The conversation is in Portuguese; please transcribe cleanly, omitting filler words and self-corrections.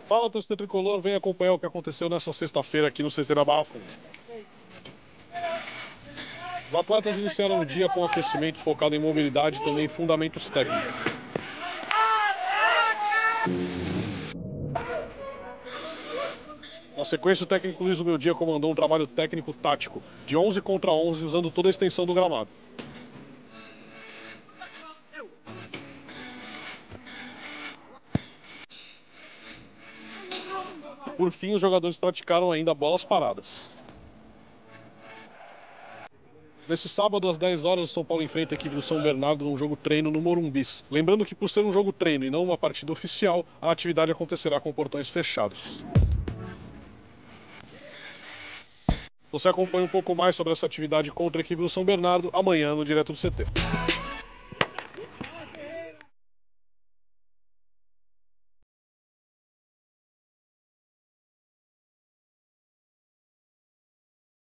Fala, torcedor tricolor, vem acompanhar o que aconteceu nessa sexta-feira aqui no CT da Barra Funda. Os atletas iniciaram o dia com aquecimento focado em mobilidade e também em fundamentos técnicos. Na sequência, o técnico Luiz Humildia comandou um trabalho técnico-tático de 11 contra 11, usando toda a extensão do gramado. Por fim, os jogadores praticaram ainda bolas paradas. Nesse sábado, às 10 horas, o São Paulo enfrenta a equipe do São Bernardo num jogo treino no Morumbis. Lembrando que, por ser um jogo treino e não uma partida oficial, a atividade acontecerá com portões fechados. Você acompanha um pouco mais sobre essa atividade contra a equipe do São Bernardo amanhã no Direto do CT.